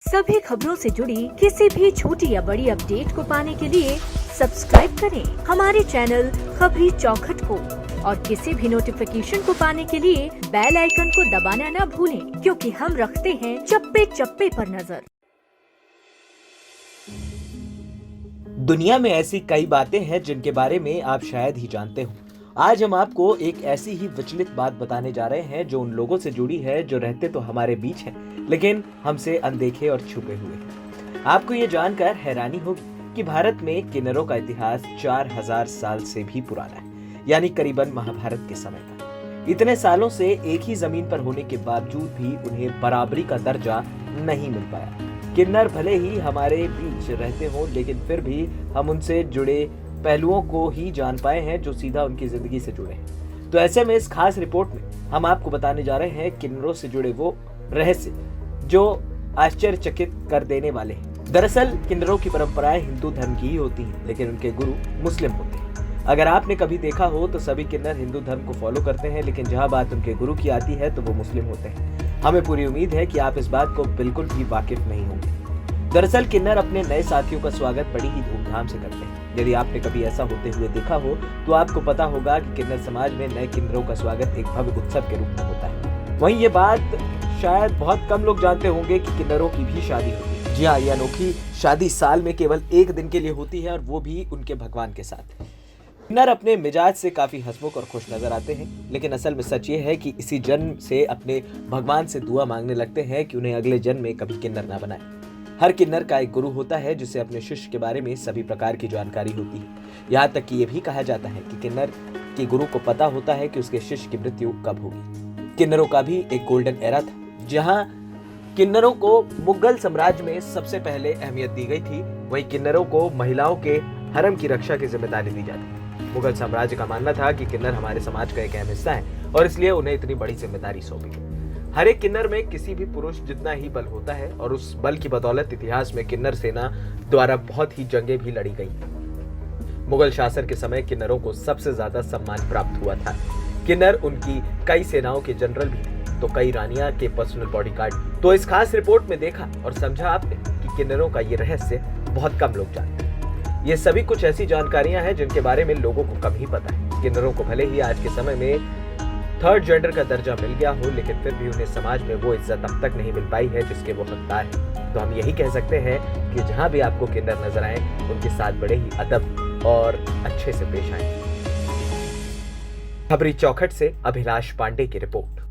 सभी खबरों से जुड़ी किसी भी छोटी या बड़ी अपडेट को पाने के लिए सब्सक्राइब करें हमारे चैनल खबरी चौखट को और किसी भी नोटिफिकेशन को पाने के लिए बेल आइकन को दबाना न भूलें, क्योंकि हम रखते हैं चप्पे चप्पे पर नजर। दुनिया में ऐसी कई बातें हैं जिनके बारे में आप शायद ही जानते हो। आज हम आपको एक ऐसी ही विचलित बात बताने जा रहे हैं जो उन लोगों से जुड़ी है जो रहते तो हमारे बीच हैं, लेकिन हमसे अनदेखे और छुपे हुए हैं। आपको ये जानकर हैरानी होगी कि भारत में किन्नरों का इतिहास 4000 साल से भी पुराना है, यानी करीबन महाभारत के समय का। इतने सालों से एक ही जमीन पर होने के बावजूद भी उन्हें बराबरी का दर्जा नहीं मिल पाया। किन्नर भले ही हमारे बीच रहते हों, लेकिन फिर भी हम उनसे जुड़े पहलुओं को ही जान पाए हैं जो सीधा उनकी जिंदगी से जुड़े हैं। तो ऐसे में इस खास रिपोर्ट में हम आपको बताने जा रहे हैं किन्नरों से जुड़े वो रहस्य जो आश्चर्यचकित कर देने वाले हैं। दरअसल किन्नरों की परंपराएं हिंदू धर्म की ही होती हैं, लेकिन उनके गुरु मुस्लिम होते हैं। अगर आपने कभी देखा हो तो सभी किन्नर हिंदू धर्म को फॉलो करते हैं, लेकिन जहां बात उनके गुरु की आती है तो वो मुस्लिम होते हैं। हमें पूरी उम्मीद है कि आप इस बात को बिल्कुल भी वाकिफ नहीं होंगे। दरअसल किन्नर अपने नए साथियों का स्वागत बड़ी ही धूमधाम से करते हैं। यदि आपने कभी ऐसा होते हुए देखा हो तो आपको पता होगा कि किन्नर समाज में नए किन्नरों का स्वागत एक भव्य उत्सव के रूप में होता है। वहीं ये बात शायद बहुत कम लोग जानते होंगे कि किन्नरों की भी शादी होती है। जी हाँ, ये अनोखी शादी साल में केवल एक दिन के लिए होती है, और वो भी उनके भगवान के साथ। किन्नर अपने मिजाज से काफी हंसमुख और खुश नजर आते हैं, लेकिन असल में सच ये है कि इसी जन्म से अपने भगवान से दुआ मांगने लगते हैं कि उन्हें अगले जन्म में कभी किन्नर ना बनाए। हर किन्नर का एक गुरु होता है जिसे अपने शिष्य के बारे में सभी प्रकार की जानकारी होती है। यहाँ तक कि ये भी कहा जाता है कि किन्नर के गुरु को पता होता है कि उसके शिष्य की मृत्यु कब होगी। किन्नरों का भी एक गोल्डन एरा था, जहाँ किन्नरों को मुगल साम्राज्य में सबसे पहले अहमियत दी गई थी। वहीं किन्नरों को महिलाओं के हरम की रक्षा की जिम्मेदारी दी जाती थी। मुगल साम्राज्य का मानना था कि किन्नर हमारे समाज का एक अहम हिस्सा है और इसलिए उन्हें इतनी बड़ी जिम्मेदारी सौंपी गई। हर एक किन्नर में किसी भी पुरुष जितना ही बल होता है, और उस बल की बदौलत इतिहास में किन्नर सेना द्वारा बहुत ही जंगें भी लड़ी गई। मुगल शासन के समय किन्नरों को सबसे ज्यादा सम्मान प्राप्त हुआ था। किन्नर उनकी कई सेनाओं के जनरल भी थे, तो कई रानियां के पर्सनल बॉडीगार्ड। तो इस खास रिपोर्ट में देखा और समझा आपने कि किन्नरों का ये रहस्य बहुत कम लोग जानते हैं। ये सभी कुछ ऐसी जानकारियां हैं जिनके बारे में लोगों को कम ही पता है। किन्नरों को भले ही आज के समय में थर्ड जेंडर का दर्जा मिल गया हो, लेकिन फिर भी उन्हें समाज में वो इज्जत अब तक नहीं मिल पाई है जिसके वो हकदार हैं। तो हम यही कह सकते हैं कि जहां भी आपको किन्नर नजर आए, उनके साथ बड़े ही अदब और अच्छे से पेश आए। खबरी चौखट से अभिलाष पांडे की रिपोर्ट।